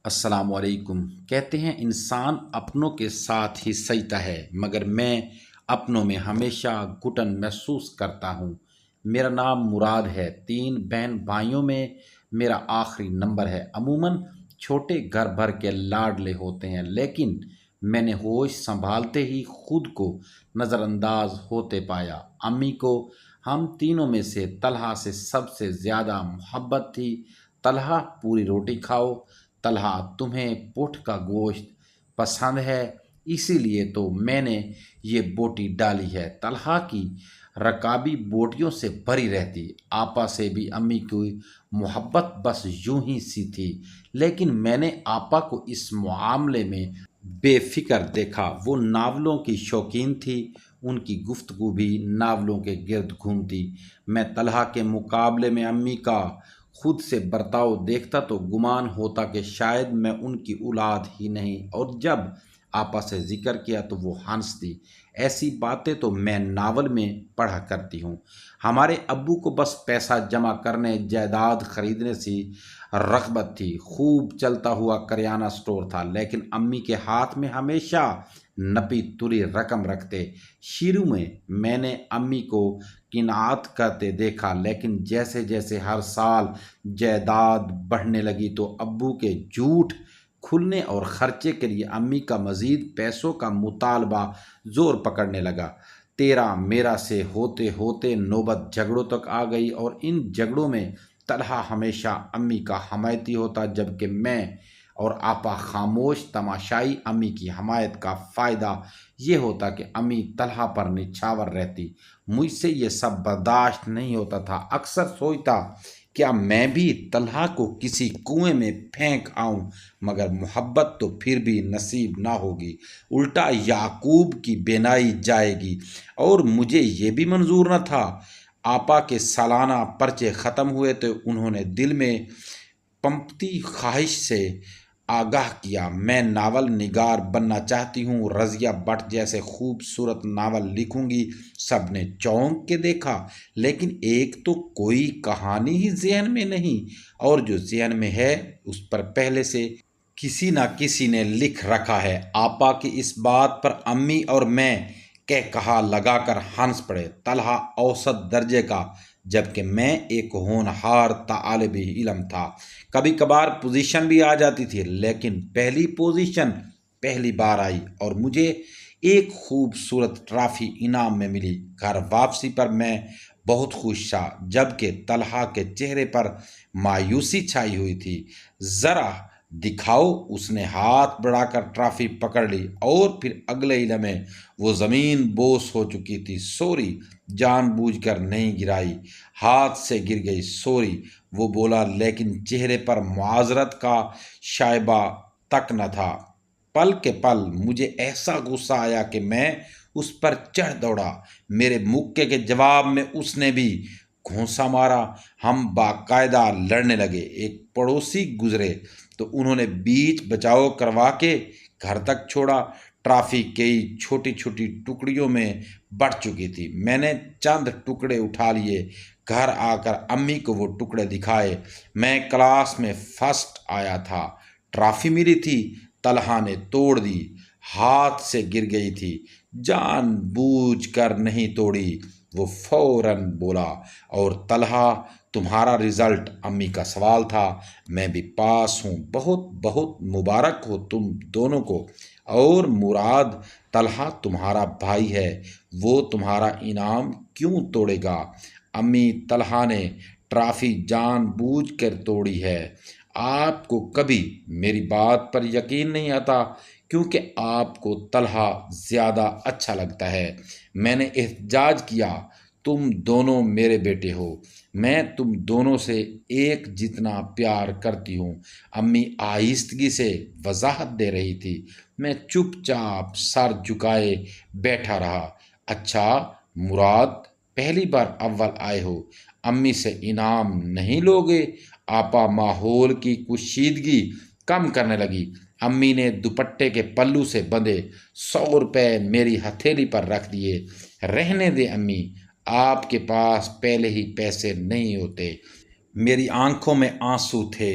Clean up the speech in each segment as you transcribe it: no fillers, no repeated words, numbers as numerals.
السلام علیکم۔ کہتے ہیں انسان اپنوں کے ساتھ ہی سجتا ہے، مگر میں اپنوں میں ہمیشہ گھٹن محسوس کرتا ہوں۔ میرا نام مراد ہے، 3 بہن بھائیوں میں میرا آخری نمبر ہے۔ عموماً چھوٹے گھر بھر کے لاڈلے ہوتے ہیں، لیکن میں نے ہوش سنبھالتے ہی خود کو نظر انداز ہوتے پایا۔ امی کو ہم تینوں میں سے طلحہ سے سب سے زیادہ محبت تھی۔ طلحہ پوری روٹی کھاؤ، طلحہ تمہیں پوٹھ کا گوشت پسند ہے، اسی لیے تو میں نے یہ بوٹی ڈالی ہے۔ طلحہ کی رکابی بوٹیوں سے بھری رہتی۔ آپا سے بھی امی کی محبت بس یوں ہی سی تھی، لیکن میں نے آپا کو اس معاملے میں بے فکر دیکھا۔ وہ ناولوں کی شوقین تھی، ان کی گفتگو بھی ناولوں کے گرد گھومتی۔ میں طلحہ کے مقابلے میں امی کا خود سے برتاؤ دیکھتا تو گمان ہوتا کہ شاید میں ان کی اولاد ہی نہیں، اور جب آپا سے ذکر کیا تو وہ ہنستی۔ ایسی باتیں تو میں ناول میں پڑھا کرتی ہوں۔ ہمارے ابو کو بس پیسہ جمع کرنے، جائیداد خریدنے سے رغبت تھی۔ خوب چلتا ہوا کریانہ سٹور تھا، لیکن امی کے ہاتھ میں ہمیشہ نپی تلی رقم رکھتے۔ شروع میں نے امی کو قناعت کرتے دیکھا، لیکن جیسے جیسے ہر سال جائیداد بڑھنے لگی تو ابو کے جھوٹ کھلنے اور خرچے کے لیے امی کا مزید پیسوں کا مطالبہ زور پکڑنے لگا۔ تیرا میرا سے ہوتے ہوتے نوبت جھگڑوں تک آ گئی، اور ان جھگڑوں میں طلحہ ہمیشہ امی کا حمایتی ہوتا، جبکہ میں اور آپا خاموش تماشائی۔ امی کی حمایت کا فائدہ یہ ہوتا کہ امی طلحہ پر نچھاور رہتی۔ مجھ سے یہ سب برداشت نہیں ہوتا تھا۔ اکثر سوچتا کیا میں بھی طلحہ کو کسی کنویں میں پھینک آؤں، مگر محبت تو پھر بھی نصیب نہ ہوگی، الٹا یعقوب کی بینائی جائے گی، اور مجھے یہ بھی منظور نہ تھا۔ آپا کے سالانہ پرچے ختم ہوئے تو انہوں نے دل میں پنپتی خواہش سے آگاہ کیا، میں ناول نگار بننا چاہتی ہوں، رضیہ بٹ جیسے خوبصورت ناول لکھوں گی۔ سب نے چونک کے دیکھا، لیکن ایک تو کوئی کہانی ہی ذہن میں نہیں، اور جو ذہن میں ہے اس پر پہلے سے کسی نہ کسی نے لکھ رکھا ہے۔ آپا کی اس بات پر امی اور میں کہا لگا کر ہنس پڑے۔ طلحہ اوسط درجے کا، جبکہ میں ایک ہونہار طالب علم تھا۔ کبھی کبھار پوزیشن بھی آ جاتی تھی، لیکن پہلی پوزیشن پہلی بار آئی اور مجھے ایک خوبصورت ٹرافی انعام میں ملی۔ گھر واپسی پر میں بہت خوش تھا، جبکہ طلحہ کے چہرے پر مایوسی چھائی ہوئی تھی۔ ذرا دکھاؤ، اس نے ہاتھ بڑھا کر ٹرافی پکڑ لی، اور پھر اگلے ہی لمحے وہ زمین بوس ہو چکی تھی۔ سوری، جان بوجھ کر نہیں گرائی، ہاتھ سے گر گئی، سوری، وہ بولا، لیکن چہرے پر معذرت کا شائبہ تک نہ تھا۔ پل کے پل مجھے ایسا غصہ آیا کہ میں اس پر چڑھ دوڑا۔ میرے مکے کے جواب میں اس نے بھی گھونسا مارا۔ ہم باقاعدہ لڑنے لگے۔ ایک پڑوسی گزرے تو انہوں نے بیچ بچاؤ کروا کے گھر تک چھوڑا۔ ٹرافی کئی چھوٹی چھوٹی ٹکڑیوں میں بٹ چکی تھی۔ میں نے چند ٹکڑے اٹھا لیے، گھر آ کر امی کو وہ ٹکڑے دکھائے۔ میں کلاس میں فرسٹ آیا تھا۔ ٹرافی میری تھی، طلحہ نے توڑ دی، ہاتھ سے گر گئی تھی، جان بوجھ کر نہیں توڑی، وہ فوراً بولا۔ اور طلحہ، تمہارا رزلٹ؟ امی کا سوال تھا۔ میں بھی پاس ہوں، بہت بہت مبارک ہو تم دونوں کو۔ اور مراد، طلحہ تمہارا بھائی ہے، وہ تمہارا انعام کیوں توڑے گا؟ امی، طلحہ نے ٹرافی جان بوجھ کر توڑی ہے۔ آپ کو کبھی میری بات پر یقین نہیں آتا، کیونکہ آپ کو طلحہ زیادہ اچھا لگتا ہے۔ میں نے احتجاج کیا، تم دونوں میرے بیٹے ہو، میں تم دونوں سے ایک جتنا پیار کرتی ہوں۔ امی آہستگی سے وضاحت دے رہی تھی۔ میں چپ چاپ سر جھکائے بیٹھا رہا۔ اچھا مراد، پہلی بار اول آئے ہو، امی سے انعام نہیں لوگے؟ آپا ماحول کی کشیدگی کم کرنے لگی۔ امی نے دوپٹے کے پلو سے بندھے 100 روپے میری ہتھیلی پر رکھ دیے۔ رہنے دے امی، آپ کے پاس پہلے ہی پیسے نہیں ہوتے۔ میری آنکھوں میں آنسو تھے۔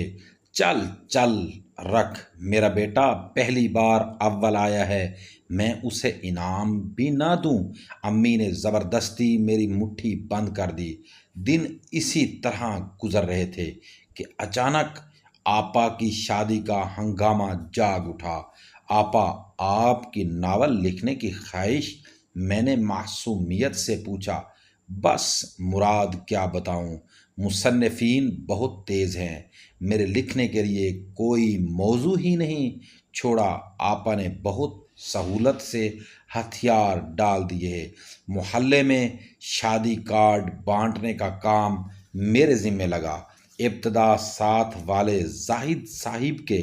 چل چل، رکھ، میرا بیٹا پہلی بار اول آیا ہے، میں اسے انعام بھی نہ دوں؟ امی نے زبردستی میری مٹھی بند کر دی۔ دن اسی طرح گزر رہے تھے کہ اچانک آپا کی شادی کا ہنگامہ جاگ اٹھا۔ آپا، آپ کی ناول لکھنے کی خواہش؟ میں نے معصومیت سے پوچھا۔ بس مراد، کیا بتاؤں، مصنفین بہت تیز ہیں، میرے لکھنے کے لیے کوئی موضوع ہی نہیں چھوڑا۔ آپا نے بہت سہولت سے ہتھیار ڈال دیے۔ محلے میں شادی کارڈ بانٹنے کا کام میرے ذمہ لگا۔ ابتدا ساتھ والے زاہد صاحب کے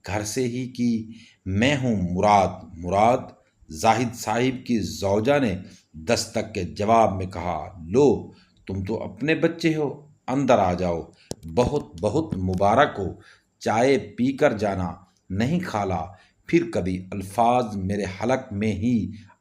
گھر سے ہی کی۔ میں ہوں مراد۔ زاہد صاحب کی زوجہ نے دستک کے جواب میں کہا، لو، تم تو اپنے بچے ہو، اندر آ جاؤ، بہت بہت مبارک ہو، چائے پی کر جانا۔ نہیں خالہ۔ پھر کبھی الفاظ میرے حلق میں ہی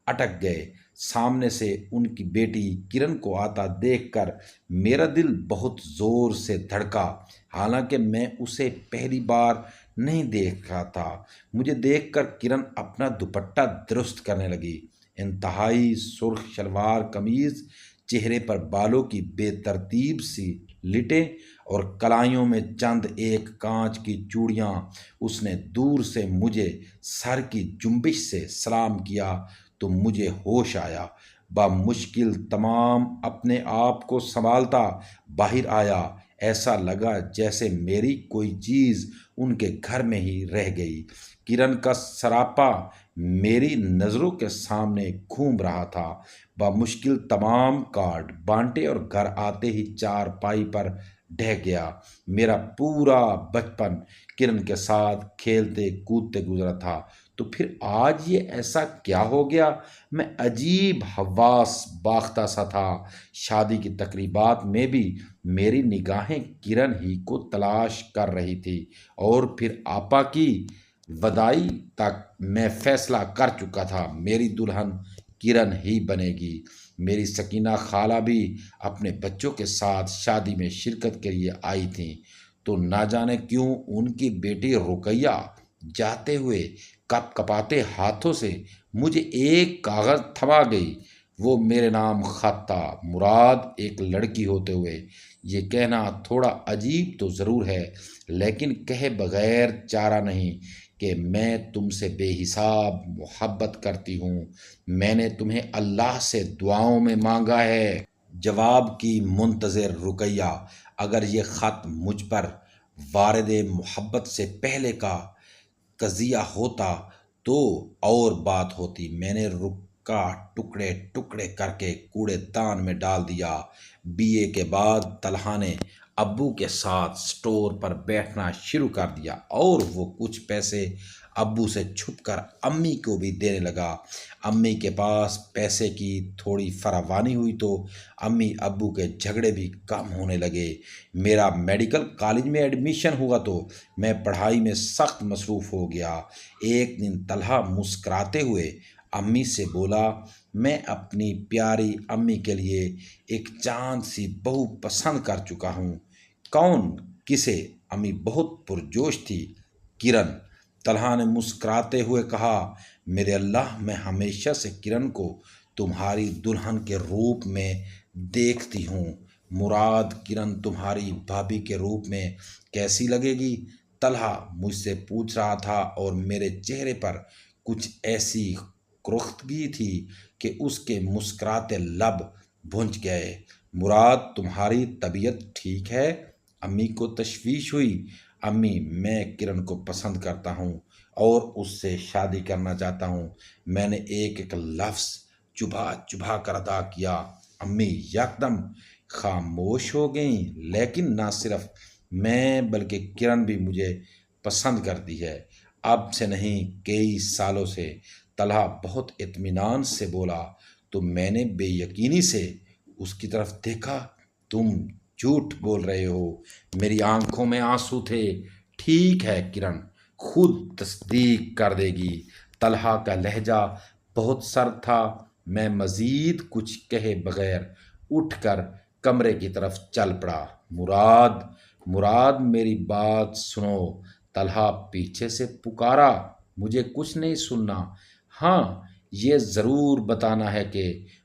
اٹک گئے۔ سامنے سے ان کی بیٹی کرن کو آتا دیکھ کر میرا دل بہت زور سے دھڑکا، حالانکہ میں اسے پہلی بار نہیں دیکھا تھا۔ مجھے دیکھ کر کرن اپنا دوپٹہ درست کرنے لگی۔ انتہائی سرخ شلوار قمیض، چہرے پر بالوں کی بے ترتیب سی لٹیں اور کلائیوں میں چند ایک کانچ کی چوڑیاں۔ اس نے دور سے مجھے سر کی جنبش سے سلام کیا تو مجھے ہوش آیا۔ بمشکل تمام اپنے آپ کو سنبھالتا باہر آیا۔ ایسا لگا جیسے میری کوئی چیز ان کے گھر میں ہی رہ گئی۔ کرن کا سراپا میری نظروں کے سامنے گھوم رہا تھا۔ بمشکل تمام کارڈ بانٹے اور گھر آتے ہی چارپائی پر ڈھہ گیا۔ میرا پورا بچپن کرن کے ساتھ کھیلتے کودتے گزرا تھا، تو پھر آج یہ ایسا کیا ہو گیا؟ میں عجیب حواس باختہ سا تھا۔ شادی کی تقریبات میں بھی میری نگاہیں کرن ہی کو تلاش کر رہی تھی، اور پھر آپا کی وداعی تک میں فیصلہ کر چکا تھا، میری دلہن کرن ہی بنے گی۔ میری سکینہ خالہ بھی اپنے بچوں کے ساتھ شادی میں شرکت کے لیے آئی تھیں، تو نہ جانے کیوں ان کی بیٹی رقیہ جاتے ہوئے کپ کپاتے ہاتھوں سے مجھے ایک کاغذ تھما گئی۔ وہ میرے نام خط تھا۔ مراد، ایک لڑکی ہوتے ہوئے یہ کہنا تھوڑا عجیب تو ضرور ہے، لیکن کہے بغیر چارہ نہیں کہ میں تم سے بے حساب محبت کرتی ہوں۔ میں نے تمہیں اللہ سے دعاؤں میں مانگا ہے۔ جواب کی منتظر رقیہ، اگر یہ خط مجھ پر وارد محبت سے پہلے کا قضیہ ہوتا تو اور بات ہوتی۔ میں نے رکا ٹکڑے ٹکڑے کر کے کوڑے دان میں ڈال دیا۔ BA کے بعد طلحہ نے ابو کے ساتھ سٹور پر بیٹھنا شروع کر دیا، اور وہ کچھ پیسے ابو سے چھپ کر امی کو بھی دینے لگا۔ امی کے پاس پیسے کی تھوڑی فراوانی ہوئی تو امی ابو کے جھگڑے بھی کم ہونے لگے۔ میرا میڈیکل کالج میں ایڈمیشن ہوا تو میں پڑھائی میں سخت مصروف ہو گیا۔ ایک دن طلحہ مسکراتے ہوئے امی سے بولا، میں اپنی پیاری امی کے لیے ایک چاند سی بہو پسند کر چکا ہوں۔ کون؟ کسے؟ امی بہت پرجوش تھی۔ کرن۔ طلحہ نے مسکراتے ہوئے کہا، میرے اللہ، میں ہمیشہ سے کرن کو تمہاری دلہن کے روپ میں دیکھتی ہوں۔ مراد، کرن تمہاری بھابھی کے روپ میں کیسی لگے گی؟ طلحہ مجھ سے پوچھ رہا تھا اور میرے چہرے پر کچھ ایسی کرختگی تھی کہ اس کے مسکراتے لب بھنج گئے۔ مراد، تمہاری طبیعت ٹھیک ہے؟ امی کو تشویش ہوئی۔ امی، میں کرن کو پسند کرتا ہوں اور اس سے شادی کرنا چاہتا ہوں۔ میں نے ایک ایک لفظ چبھا چبھا کر ادا کیا۔ امی یکدم خاموش ہو گئیں۔ لیکن نہ صرف میں بلکہ کرن بھی مجھے پسند کرتی ہے، اب سے نہیں، کئی سالوں سے۔ طلحہ بہت اطمینان سے بولا۔ تو میں نے بے یقینی سے اس کی طرف دیکھا۔ تم جھوٹ بول رہے ہو؟ میری آنکھوں میں آنسو تھے۔ ٹھیک ہے کرن، خود تصدیق کر دے گی۔ طلحہ کا لہجہ بہت سرد تھا۔ میں مزید کچھ کہے بغیر اٹھ کر کمرے کی طرف چل پڑا۔ مراد، میری بات سنو۔ طلحہ پیچھے سے پکارا، مجھے کچھ نہیں سننا، ہاں یہ ضرور بتانا ہے کہ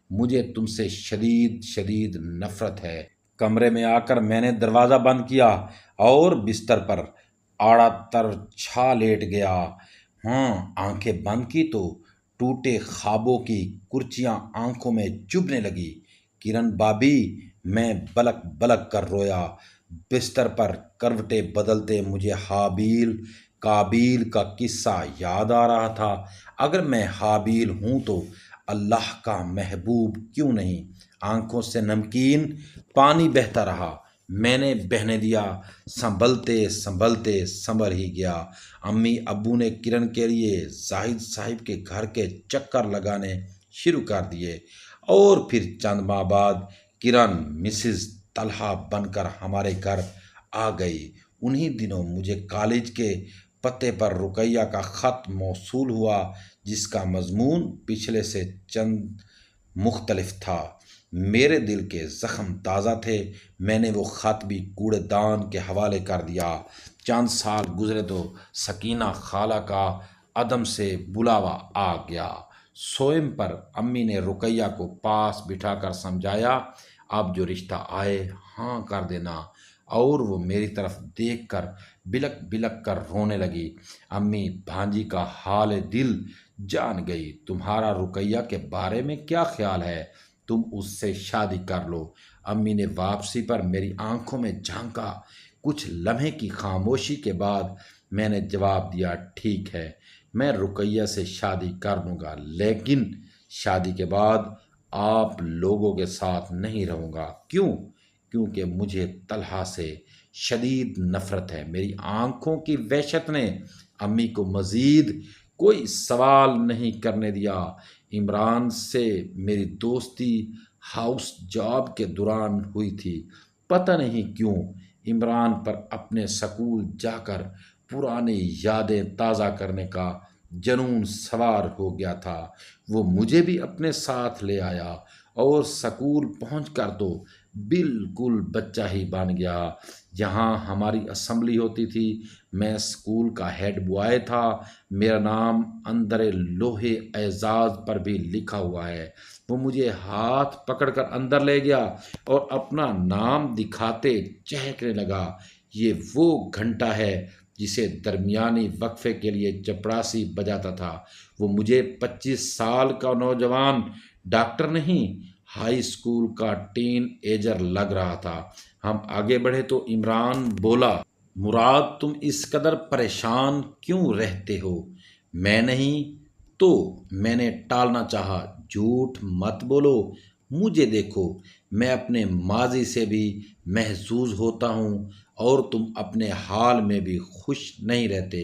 مجھے تم سے شدید شدید نفرت ہے۔ کمرے میں آ کر میں نے دروازہ بند کیا اور بستر پر آڑا تر چھا لیٹ گیا۔ ہاں، آنکھیں بند کی تو ٹوٹے خوابوں کی کرچیاں آنکھوں میں چبھنے لگی۔ کرن بابی، میں بلک بلک کر رویا۔ بستر پر کروٹیں بدلتے مجھے حابیل کابیل کا قصہ یاد آ رہا تھا۔ اگر میں حابیل ہوں تو اللہ کا محبوب کیوں نہیں؟ آنکھوں سے نمکین پانی بہتا رہا، میں نے بہنے دیا، سنبھلتے سنبھلتے سنبھل ہی گیا۔ امی ابو نے کرن کے لیے زاہد صاحب کے گھر کے چکر لگانے شروع کر دیے، اور پھر چند ماہ بعد کرن مسز طلحہ بن کر ہمارے گھر آ گئی۔ انہی دنوں مجھے کالج کے پتے پر رقیہ کا خط موصول ہوا، جس کا مضمون پچھلے سے چند مختلف تھا۔ میرے دل کے زخم تازہ تھے، میں نے وہ خط بھی کوڑے دان کے حوالے کر دیا۔ چند سال گزرے تو سکینہ خالہ کا عدم سے بلاوا آ گیا۔ سوئم پر امی نے رقیہ کو پاس بٹھا کر سمجھایا، اب جو رشتہ آئے ہاں کر دینا، اور وہ میری طرف دیکھ کر بلک بلک کر رونے لگی۔ امی بھانجی کا حال دل جان گئی۔ تمہارا رقیہ کے بارے میں کیا خیال ہے؟ تم اس سے شادی کر لو۔ امی نے واپسی پر میری آنکھوں میں جھانکا۔ کچھ لمحے کی خاموشی کے بعد میں نے جواب دیا، ٹھیک ہے، میں رقیہ سے شادی کر لوں گا، لیکن شادی کے بعد آپ لوگوں کے ساتھ نہیں رہوں گا۔ کیوں؟ کیونکہ مجھے طلحہ سے شدید نفرت ہے۔ میری آنکھوں کی وحشت نے امی کو مزید کوئی سوال نہیں کرنے دیا۔ عمران سے میری دوستی ہاؤس جاب کے دوران ہوئی تھی۔ پتہ نہیں کیوں عمران پر اپنے سکول جا کر پرانی یادیں تازہ کرنے کا جنون سوار ہو گیا تھا۔ وہ مجھے بھی اپنے ساتھ لے آیا، اور سکول پہنچ کر تو بالکل بچہ ہی بن گیا۔ جہاں ہماری اسمبلی ہوتی تھی، میں سکول کا ہیڈ بوائے تھا۔ میرا نام اندر لوہے اعزاز پر بھی لکھا ہوا ہے۔ وہ مجھے ہاتھ پکڑ کر اندر لے گیا اور اپنا نام دکھاتے چہکنے لگا، یہ وہ گھنٹہ ہے جسے درمیانی وقفے کے لیے چپڑاسی بجاتا تھا۔ وہ مجھے 25 سال کا نوجوان ڈاکٹر نہیں، ہائی اسکول کا ٹین ایجر لگ رہا تھا۔ ہم آگے بڑھے تو عمران بولا، مراد تم اس قدر پریشان کیوں رہتے ہو؟ میں نہیں تو؟ میں نے ٹالنا چاہا، جھوٹ مت بولو، مجھے دیکھو، میں اپنے ماضی سے بھی محظوظ ہوتا ہوں، اور تم اپنے حال میں بھی خوش نہیں رہتے۔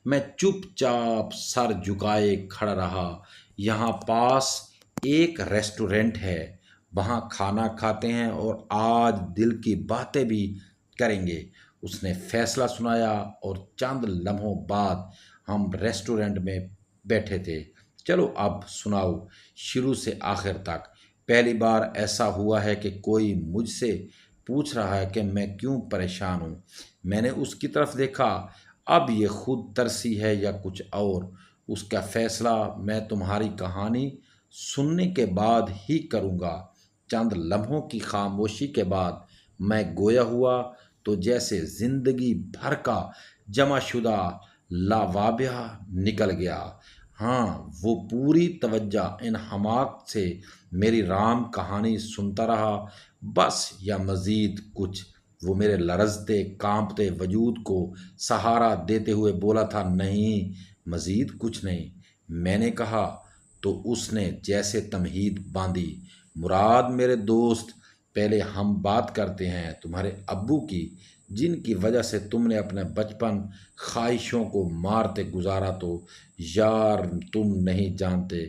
میں چپ چاپ سر جھکائے کھڑا رہا۔ یہاں پاس ایک ریسٹورینٹ ہے، وہاں کھانا کھاتے ہیں اور آج دل کی باتیں بھی کریں گے۔ اس نے فیصلہ سنایا، اور چند لمحوں بعد ہم ریسٹورینٹ میں بیٹھے تھے۔ چلو اب سناؤ، شروع سے آخر تک۔ پہلی بار ایسا ہوا ہے کہ کوئی مجھ سے پوچھ رہا ہے کہ میں کیوں پریشان ہوں۔ میں نے اس کی طرف دیکھا، اب یہ خود ترسی ہے یا کچھ اور، اس کا فیصلہ میں تمہاری کہانی سننے کے بعد ہی کروں گا۔ چند لمحوں کی خاموشی کے بعد میں گویا ہوا تو جیسے زندگی بھر کا جمع شدہ لاوابہ نکل گیا۔ ہاں، وہ پوری توجہ انہماک سے میری رام کہانی سنتا رہا، بس یا مزید کچھ۔ وہ میرے لرزتے کانپتے وجود کو سہارا دیتے ہوئے بولا تھا، نہیں، مزید کچھ نہیں۔ میں نے کہا تو اس نے جیسے تمہید باندھی، مراد میرے دوست، پہلے ہم بات کرتے ہیں تمہارے ابو کی، جن کی وجہ سے تم نے اپنے بچپن خواہشوں کو مارتے گزارا۔ تو یار تم نہیں جانتے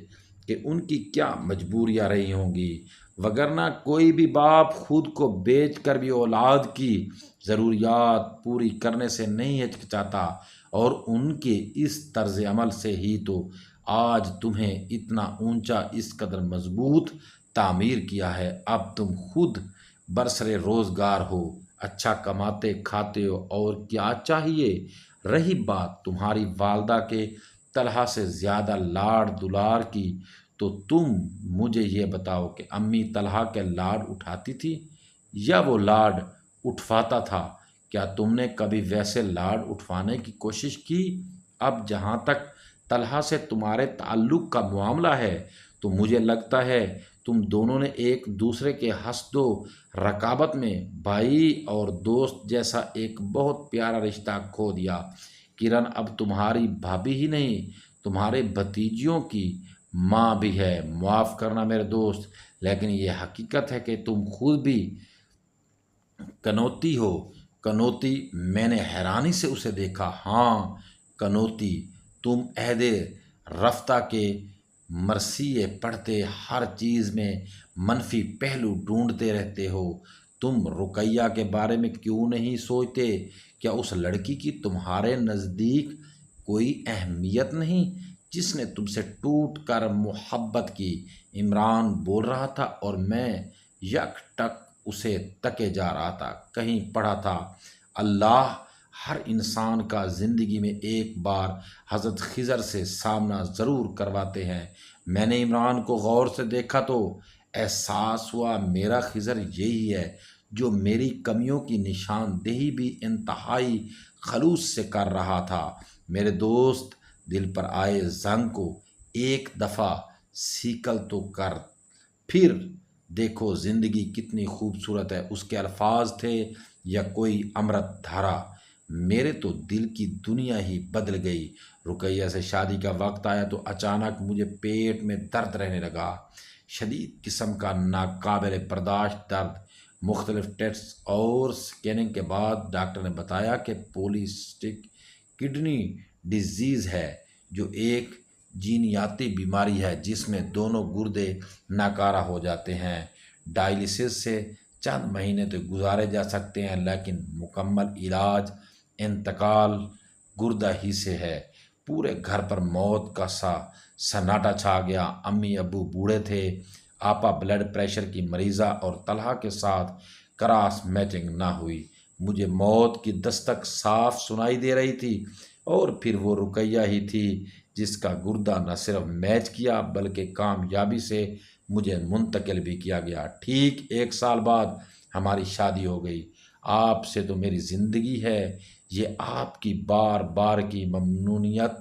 کہ ان کی کیا مجبوریاں رہی ہوں گی، وگرنہ کوئی بھی باپ خود کو بیچ کر بھی اولاد کی ضروریات پوری کرنے سے نہیں ہچکچاتا، اور ان کے اس طرز عمل سے ہی تو آج تمہیں اتنا اونچا، اس قدر مضبوط تعمیر کیا ہے۔ اب تم خود برسر روزگار ہو، اچھا کماتے کھاتے ہو، اور کیا چاہیے؟ رہی بات تمہاری والدہ کے طلحہ سے زیادہ لاڑ دلار کی، تو تم مجھے یہ بتاؤ کہ امی طلحہ کے لاڈ اٹھاتی تھی یا وہ لاڈ اٹھواتا تھا؟ کیا تم نے کبھی ویسے لاڈ اٹھوانے کی کوشش کی؟ اب جہاں تک طلحہ سے تمہارے تعلق کا معاملہ ہے تو مجھے لگتا ہے تم دونوں نے ایک دوسرے کے حسد و رقابت میں بھائی اور دوست جیسا ایک بہت پیارا رشتہ کھو دیا۔ کرن اب تمہاری بھابھی ہی نہیں، تمہارے بھتیجیوں کی ماں بھی ہے۔ معاف کرنا میرے دوست، لیکن یہ حقیقت ہے کہ تم خود بھی کنوتی ہو۔ کنوتی؟ میں نے حیرانی سے اسے دیکھا۔ ہاں کنوتی، تم عہد رفتہ کے مرثیے پڑھتے ہر چیز میں منفی پہلو ڈھونڈتے رہتے ہو۔ تم رقیہ کے بارے میں کیوں نہیں سوچتے؟ کیا اس لڑکی کی تمہارے نزدیک کوئی اہمیت نہیں جس نے تم سے ٹوٹ کر محبت کی؟ عمران بول رہا تھا اور میں یک ٹک اسے تکے جا رہا تھا۔ کہیں پڑھا تھا اللہ ہر انسان کا زندگی میں ایک بار حضرت خضر سے سامنا ضرور کرواتے ہیں۔ میں نے عمران کو غور سے دیکھا تو احساس ہوا میرا خضر یہی ہے جو میری کمیوں کی نشاندہی بھی انتہائی خلوص سے کر رہا تھا۔ میرے دوست، دل پر آئے زنگ کو ایک دفعہ سیکل تو کر، پھر دیکھو زندگی کتنی خوبصورت ہے۔ اس کے الفاظ تھے یا کوئی امرت دھارا؟ میرے تو دل کی دنیا ہی بدل گئی۔ رقیہ سے شادی کا وقت آیا تو اچانک مجھے پیٹ میں درد رہنے لگا، شدید قسم کا ناقابل برداشت درد۔ مختلف ٹیسٹ اور سکیننگ کے بعد ڈاکٹر نے بتایا کہ پولیسسٹک کڈنی ڈیزیز ہے، جو ایک جینیاتی بیماری ہے جس میں دونوں گردے ناکارہ ہو جاتے ہیں۔ ڈائلسس سے چند مہینے تو گزارے جا سکتے ہیں، لیکن مکمل علاج انتقال گردہ ہی سے ہے۔ پورے گھر پر موت کا سناٹا چھا گیا۔ امی ابو بوڑھے تھے، آپا بلڈ پریشر کی مریضہ، اور طلحہ کے ساتھ کراس میچنگ نہ ہوئی۔ مجھے موت کی دستک صاف سنائی دے رہی تھی، اور پھر وہ رقیہ ہی تھی جس کا گردہ نہ صرف میچ کیا بلکہ کامیابی سے مجھے منتقل بھی کیا گیا۔ ٹھیک 1 سال بعد ہماری شادی ہو گئی۔ آپ سے تو میری زندگی ہے، یہ آپ کی بار بار کی ممنونیت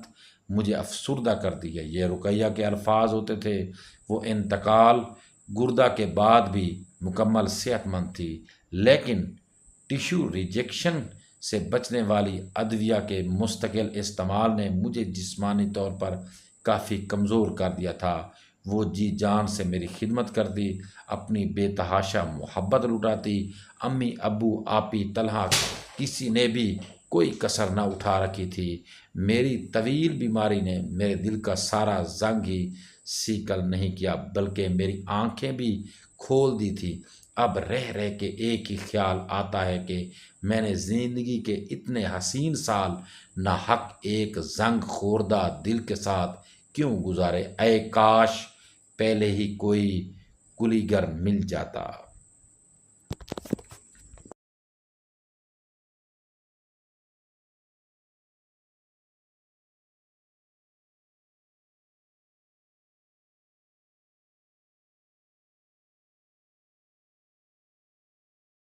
مجھے افسردہ کرتی ہے۔ یہ رقیہ کے الفاظ ہوتے تھے۔ وہ انتقال گردہ کے بعد بھی مکمل صحت مند تھی، لیکن ٹیشو ریجیکشن سے بچنے والی ادویہ کے مستقل استعمال نے مجھے جسمانی طور پر کافی کمزور کر دیا تھا۔ وہ جی جان سے میری خدمت کرتی، اپنی بے تحاشا محبت لٹاتی۔ امی ابو آپی طلحہ کسی نے بھی کوئی کسر نہ اٹھا رکھی تھی۔ میری طویل بیماری نے میرے دل کا سارا زنگ ہی سیکل نہیں کیا بلکہ میری آنکھیں بھی کھول دی تھی۔ اب رہ رہ کے ایک ہی خیال آتا ہے کہ میں نے زندگی کے اتنے حسین سال ناحق ایک زنگ خوردہ دل کے ساتھ کیوں گزارے؟ اے کاش پہلے ہی کوئی کلیگر مل جاتا۔